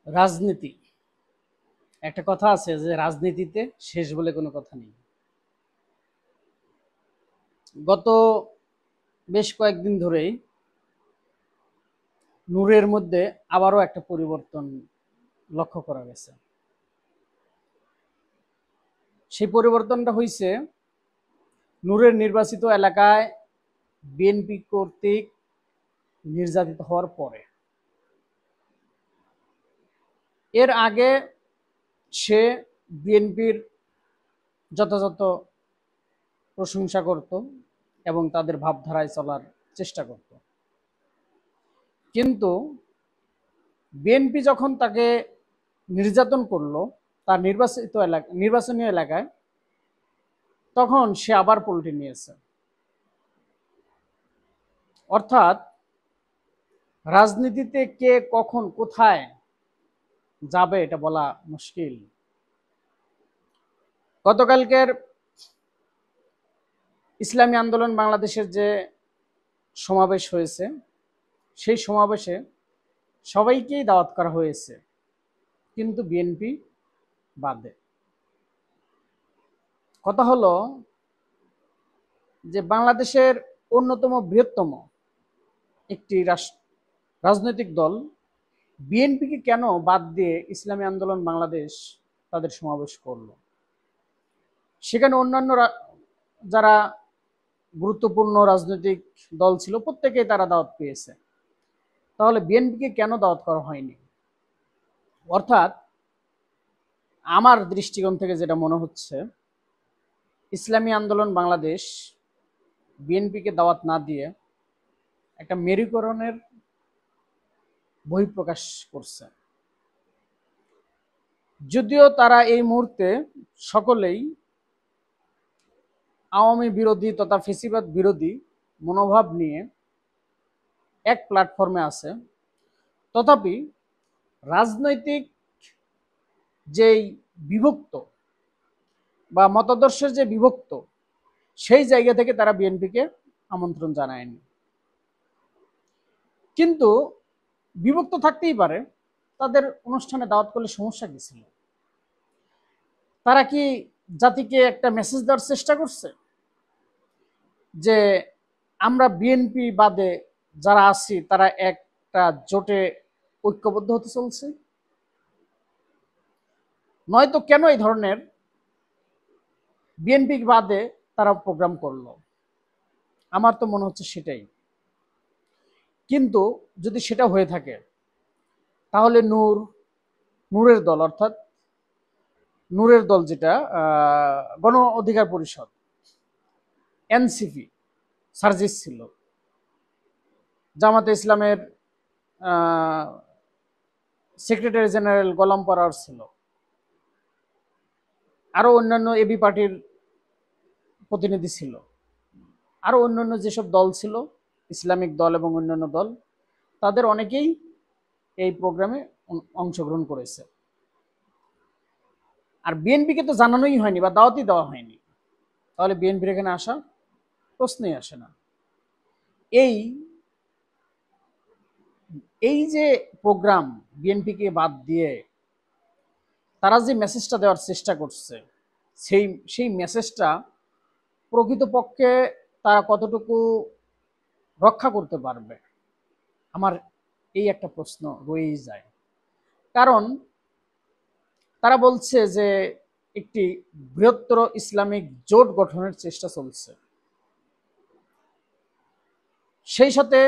রাজনীতি, একটা কথা আছে যে রাজনীতিতে শেষ বলে কোনো কথা নেই। গত বেশ কয়েকদিন ধরেই নূরের মধ্যে আবারও একটা পরিবর্তন লক্ষ্য করা গেছে। সেই পরিবর্তনটা হয়েছে নূরের নির্বাচিত এলাকায় বিএনপি কর্তৃক নির্যাতিত হওয়ার পরে। এর আগে সে বিএনপির যথাযথ প্রশংসা করত এবং তাদের ভাবধারায় চলার চেষ্টা করত, কিন্তু বিএনপি যখন তাকে নির্যাতন করলো তার নির্বাচনী এলাকায়, তখন সে আবার পল্টি নিয়েছে। অর্থাৎ রাজনীতিতে কে কখন কোথায় যাবে এটা বলা মুশকিল। গতকালকের ইসলামী আন্দোলন বাংলাদেশের যে সমাবেশ হয়েছে, সেই সমাবেশে সবাইকেই দাওয়াত করা হয়েছে, কিন্তু বিএনপি বাদে। কথা হলো যে বাংলাদেশের অন্যতম বৃহত্তম একটি রাজনৈতিক দল বিএনপিকে কেন বাদ দিয়ে ইসলামী আন্দোলন বাংলাদেশ তাদের সমাবেশ করলো? সেখানে অন্যান্য যারা গুরুত্বপূর্ণ রাজনৈতিক দল ছিল প্রত্যেকেই তারা দাওয়াত পেয়েছে, তাহলে বিএনপিকে কেন দাওয়াত করা হয়নি? অর্থাৎ আমার দৃষ্টিকোণ থেকে যেটা মনে হচ্ছে, ইসলামী আন্দোলন বাংলাদেশ বিএনপিকে দাওয়াত না দিয়ে একটা মেরুকরণের বহিঃপ্রকাশ করছে। যদিও তারা এই মুহূর্তে সকলেই আওয়ামী বিরোধী তথা ফেসিবাদ বিরোধী মনোভাব নিয়ে এক প্ল্যাটফর্মে আছে, তথাপি রাজনৈতিক যেই বিভক্ত বা মতাদর্শের যে বিভক্ত, সেই জায়গা থেকে তারা বিএনপিকে আমন্ত্রণ জানায়নি। কিন্তু বিভক্ত থাকতেই পারে, তাদের অনুষ্ঠানে দাওয়াত করলে সমস্যা কি ছিল? তারা কি জাতিকে একটা মেসেজ দেওয়ার চেষ্টা করছে যে আমরা বিএনপি বাদে যারা আছি তারা একটা জোটে ঐক্যবদ্ধ হতে চলছে? নয়তো কেন এই ধরনের বিএনপি বাদে তারা প্রোগ্রাম করলো? আমার তো মনে হচ্ছে সেটাই। কিন্তু যদি সেটা হয়ে থাকে, তাহলে নূরের দল, অর্থাৎ নূরের দল যেটা গণ অধিকার পরিষদ, এনসিপি, সার্জিস ছিল, জামাতে ইসলামের সেক্রেটারি জেনারেল গোলাম পরার ছিল, আরো অন্যান্য এবি পার্টির প্রতিনিধি ছিল, আরো অন্যান্য যেসব দল ছিল, ইসলামিক দল এবং অন্যান্য দল, তাদের অনেকেই এই প্রোগ্রামে অংশগ্রহণ করেছে। আর বিএনপিকে তো জানানোই হয়নি বা দাওয়াতই দেওয়া হয়নি, তাহলে বিএনপির এখানে আসা প্রশ্নই আসে না। এই এই যে প্রোগ্রাম বিএনপিকে বাদ দিয়ে তারা যে মেসেজটা দেওয়ার চেষ্টা করছে, সেই মেসেজটা প্রকৃতপক্ষে তারা কতটুকু রক্ষা করতে পারবে, আমার এই একটা প্রশ্ন রয়েই যায়। কারণ তারা বলছে যে একটি বৃহত্তর ইসলামিক জোট গঠনের চেষ্টা চলছে, সেই সাথে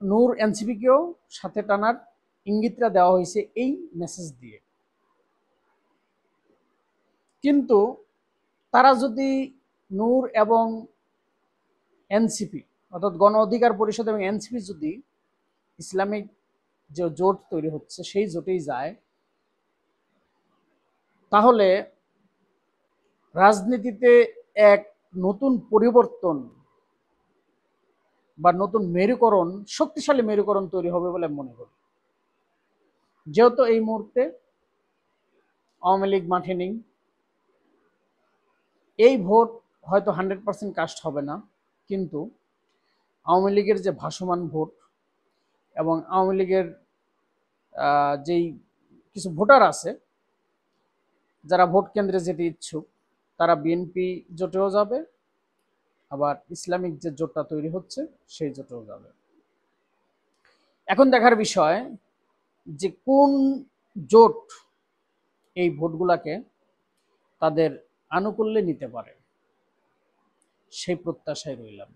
নূর এনসিপিকেও সাথে টানার ইঙ্গিতটা দেওয়া হয়েছে এই মেসেজ দিয়ে। কিন্তু তারা যদি নূর এবং এনসিপি, অর্থাৎ গণ অধিকার পরিষদ এবং এনসিপি যদি ইসলামিক যে জোট তৈরি হচ্ছে সেই জোটেই যায়, তাহলে রাজনীতিতে এক নতুন পরিবর্তন বা নতুন মেরুকরণ, শক্তিশালী মেরুকরণ তৈরি হবে বলে মনে করি। যেহেতু এই মুহূর্তে আওয়ামী লীগ মাঠে নেই, এই ভোট হয়তো 100% কাস্ট হবে না, কিন্তু আওয়ামী লীগের যে ভাসমান ভোট এবং আওয়ামী লীগের যেই কিছু ভোটার আছে যারা ভোট কেন্দ্রে যেতে ইচ্ছুক, তারা বিএনপি জোটেও যাবে, আবার ইসলামিক যে জোটটা তৈরি হচ্ছে সেই জোটেও যাবে। এখন দেখার বিষয় যে কোন জোট এই ভোটগুলাকে তাদের আনুকূল্যে নিতে পারে, সেই প্রত্যাশায় রইলাম।